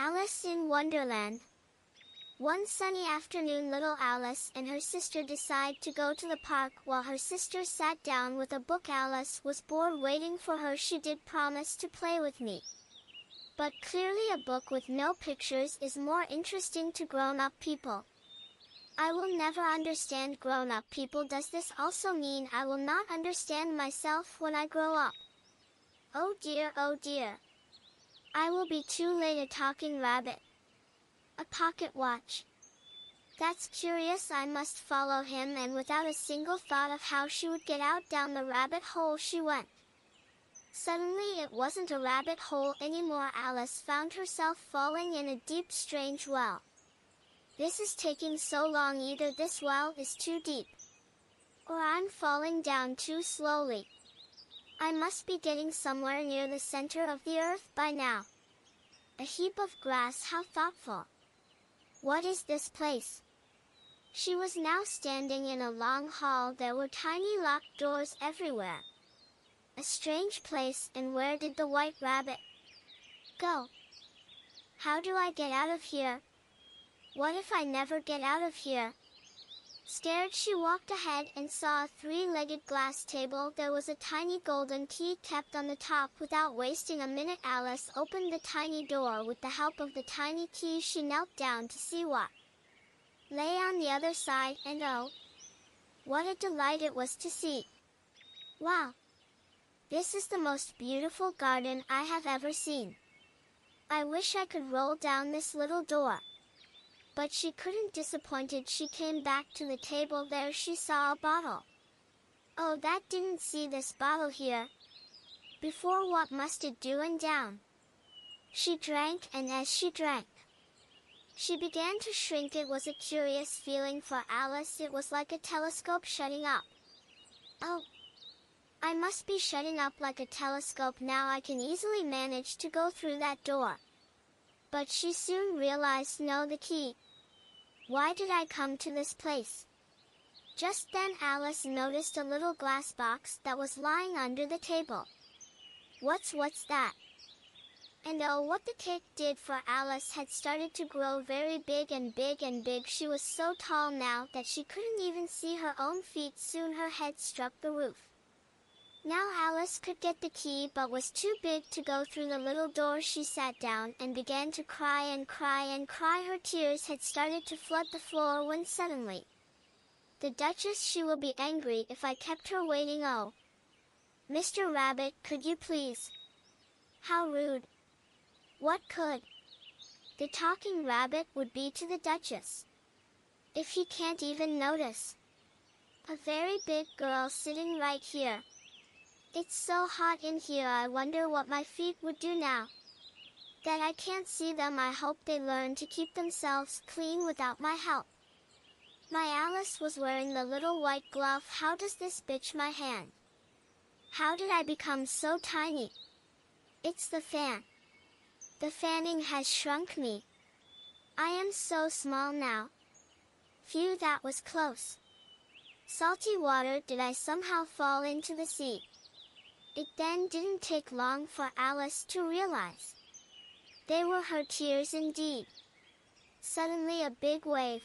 Alice in Wonderland. One sunny afternoon, little Alice and her sister decide to go to the park. While her sister sat down with a book, Alice was bored waiting for her. She did promise to play with me. But clearly a book with no pictures is more interesting to grown-up people. I will never understand grown-up people. Does this also mean I will not understand myself when I grow up? Oh dear, oh dear. I will be too late. A talking rabbit. A pocket watch. That's curious. I must follow him, and without a single thought of how she would get out, down the rabbit hole she went. Suddenly it wasn't a rabbit hole anymore. Alice found herself falling in a deep, strange well. This is taking so long. Either this well is too deep, or I'm falling down too slowly. I must be getting somewhere near the center of the earth by now. A heap of grass. How thoughtful. What is this place? She was now standing in a long hall. There were tiny locked doors everywhere. A strange place. And where did the white rabbit go? How do I get out of here? What if I never get out of here? Scared, she walked ahead and saw a three-legged glass table. There was a tiny golden key kept on the top. Without wasting a minute, Alice opened the tiny door. With the help of the tiny key, she knelt down to see what lay on the other side, and oh, what a delight it was to see. Wow! This is the most beautiful garden I have ever seen. I wish I could roll down this little door. But she couldn't. Disappointed, she came back to the table. There she saw a bottle. Oh, that didn't see this bottle here before. What must it do? And down she drank, and as she drank, she began to shrink. It was a curious feeling for Alice. It was like a telescope shutting up. Oh, I must be shutting up like a telescope now. I can easily manage to go through that door. But she soon realized, no, the key. Why did I come to this place? Just then Alice noticed a little glass box that was lying under the table. What's that? And oh, what the cake did, for Alice had started to grow very big and big and big. She was so tall now that she couldn't even see her own feet. Soon her head struck the roof. Now Alice could get the key, but was too big to go through the little door. She sat down and began to cry and cry and cry. Her tears had started to flood the floor when suddenly the Duchess, she will be angry if I kept her waiting. Oh, Mr. Rabbit, could you please? How rude. What could the talking rabbit would be to the Duchess if he can't even notice a very big girl sitting right here? It's so hot in here. I wonder what my feet would do now that I can't see them. I hope they learn to keep themselves clean without my help. My Alice was wearing the little white glove. How does this bitch my hand? How did I become so tiny? It's the fan. The fanning has shrunk me. I am so small now. Phew, that was close. Salty water. Did I somehow fall into the sea? It then didn't take long for Alice to realize they were her tears indeed. Suddenly a big wave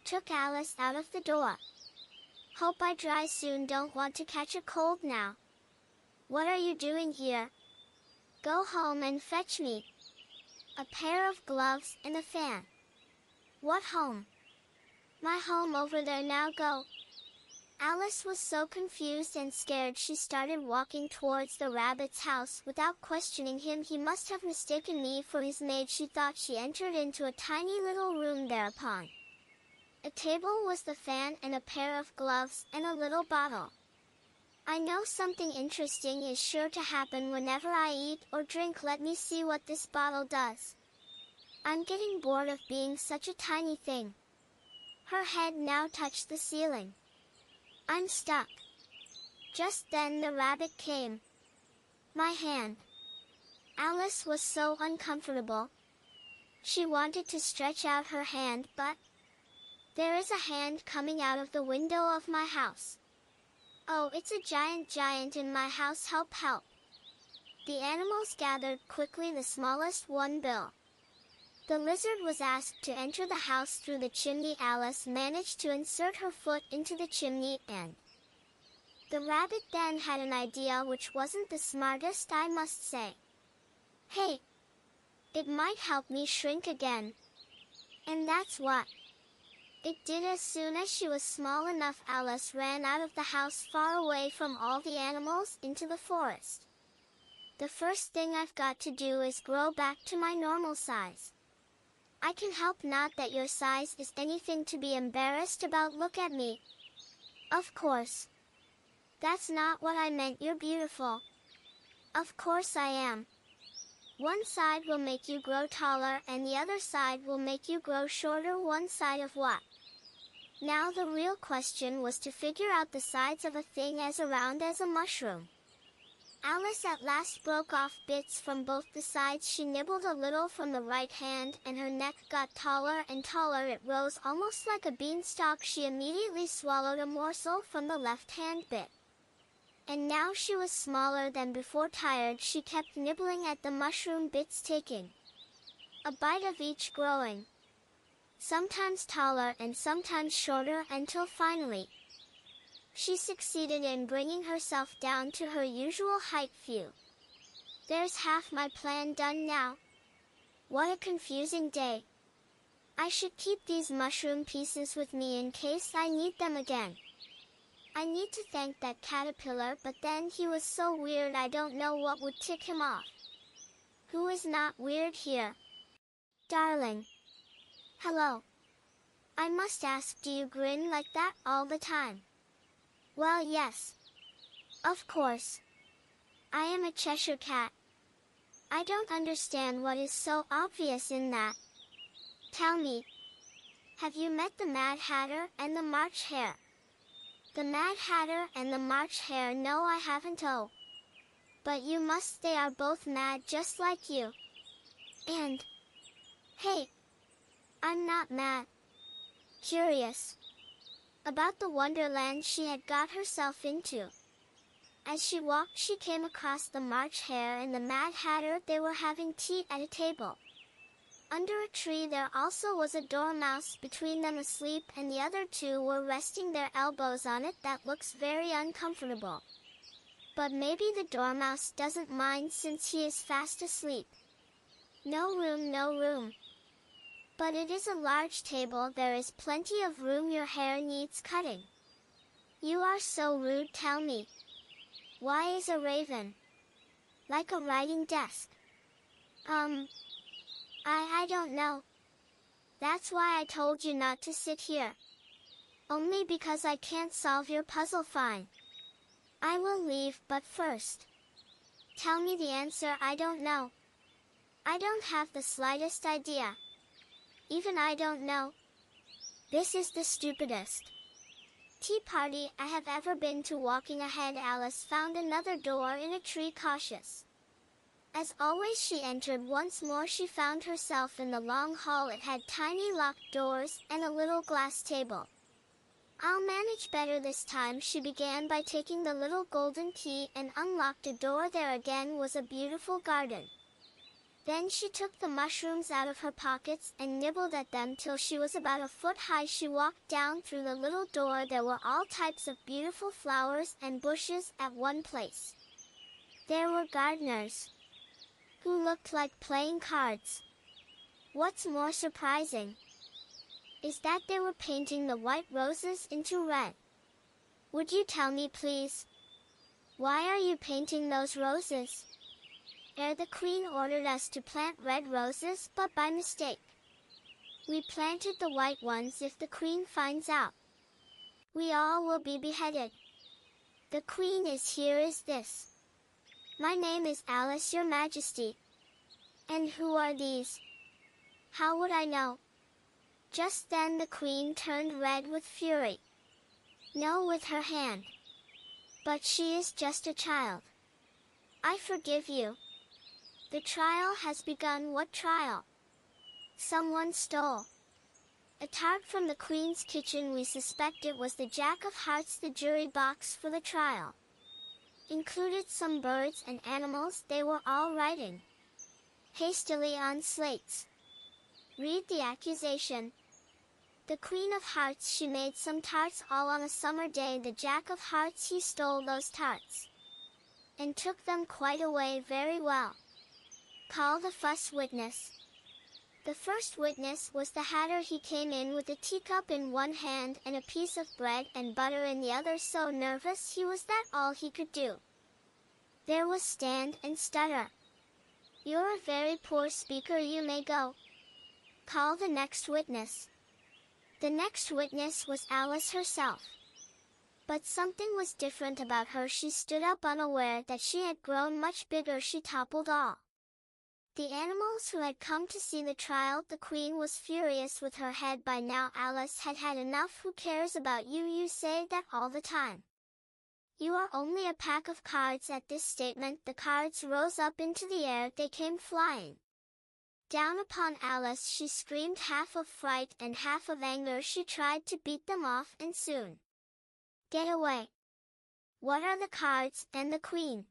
took Alice out of the door. Hope I dry soon. Don't want to catch a cold now. What are you doing here? Go home and fetch me a pair of gloves and a fan. What home? My home over there. Now go. Alice was so confused and scared she started walking towards the rabbit's house. Without questioning him, he must have mistaken me for his maid, she thought. She entered into a tiny little room. Thereupon a table was the fan and a pair of gloves and a little bottle. I know something interesting is sure to happen whenever I eat or drink. Let me see what this bottle does. I'm getting bored of being such a tiny thing. Her head now touched the ceiling. I'm stuck. Just then the rabbit came. My hand. Alice was so uncomfortable. She wanted to stretch out her hand, but there is a hand coming out of the window of my house. Oh, it's a giant in my house. Help, help. The animals gathered quickly. The smallest one, Bill, The lizard was asked to enter the house through the chimney. Alice managed to insert her foot into the chimney, and the rabbit then had an idea which wasn't the smartest, I must say. Hey, it might help me shrink again. And that's what it did. As soon as she was small enough, Alice ran out of the house, far away from all the animals, into the forest. The first thing I've got to do is grow back to my normal size. I can help. Not that your size is anything to be embarrassed about. Look at me. Of course. That's not what I meant. You're beautiful. Of course I am. One side will make you grow taller and the other side will make you grow shorter. One side of what? Now the real question was to figure out the sides of a thing as round as a mushroom. Alice at last broke off bits from both the sides. She nibbled a little from the right hand and her neck got taller and taller. It rose almost like a beanstalk. She immediately swallowed a morsel from the left hand bit. And now she was smaller than before. Tired, she kept nibbling at the mushroom bits, taking a bite of each, growing sometimes taller and sometimes shorter, until finally she succeeded in bringing herself down to her usual height. Phew. There's half my plan done now. What a confusing day. I should keep these mushroom pieces with me in case I need them again. I need to thank that caterpillar, but then he was so weird. I don't know what would tick him off. Who is not weird here? Darling. Hello. I must ask, do you grin like that all the time? Well, yes. Of course. I am a Cheshire cat. I don't understand what is so obvious in that. Tell me, have you met the Mad Hatter and the March Hare? The Mad Hatter and the March Hare? No, I haven't. Oh. But you must. They are both mad just like you. And, hey, I'm not mad. Curious about the Wonderland she had got herself into. As she walked, she came across the March Hare and the Mad Hatter. They were having tea at a table under a tree. There also was a dormouse between them, asleep, and the other two were resting their elbows on it. That looks very uncomfortable. But maybe the dormouse doesn't mind since he is fast asleep. No room, no room. But it is a large table. There is plenty of room. Your hair needs cutting. You are so rude. Tell me, why is a raven like a writing desk? I don't know. That's why I told you not to sit here. Only because I can't solve your puzzle. Fine. I will leave, but first, tell me the answer. I don't know. I don't have the slightest idea. Even I don't know. This is the stupidest tea party I have ever been to. Walking ahead, Alice found another door in a tree. Cautious as always, she entered once more. She found herself in the long hall. It had tiny locked doors and a little glass table. I'll manage better this time, she began by taking the little golden key and unlocked a door. There again was a beautiful garden. Then she took the mushrooms out of her pockets and nibbled at them till she was about a foot high. She walked down through the little door. There were all types of beautiful flowers and bushes at one place. There were gardeners who looked like playing cards. What's more surprising is that they were painting the white roses into red. Would you tell me, please, why are you painting those roses? The Queen ordered us to plant red roses, but by mistake we planted the white ones. If the Queen finds out, we all will be beheaded. The Queen is here. Is this? My name is Alice, Your Majesty. And who are these? How would I know? Just then the Queen turned red with fury. No, with her hand. But she is just a child. I forgive you. The trial has begun. What trial? Someone stole a tart from the Queen's kitchen. We suspect it was the Jack of Hearts. The jury box for the trial included some birds and animals. They were all writing hastily on slates. Read the accusation. The Queen of Hearts, she made some tarts all on a summer day. The Jack of Hearts, he stole those tarts and took them quite away very well. Call the first witness. The first witness was the Hatter. He came in with a teacup in one hand and a piece of bread and butter in the other. So nervous he was that all he could do there was stand and stutter. You're a very poor speaker, you may go. Call the next witness. The next witness was Alice herself. But something was different about her. She stood up unaware that she had grown much bigger. She toppled all the animals who had come to see the trial. The Queen was furious with her head. By now Alice had had enough. Who cares about you? You say that all the time. You are only a pack of cards. At this statement the cards rose up into the air. They came flying down upon Alice. She screamed, half of fright and half of anger. She tried to beat them off and soon get away. What are the cards and the Queen?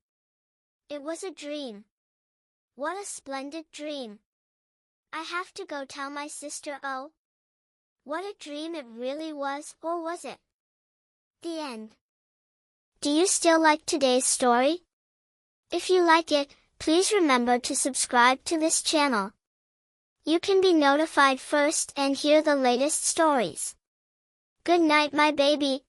It was a dream. What a splendid dream. I have to go tell my sister. Oh, what a dream it really was, or was it? The end. Do you still like today's story? If you like it, please remember to subscribe to this channel. You can be notified first and hear the latest stories. Good night, my baby.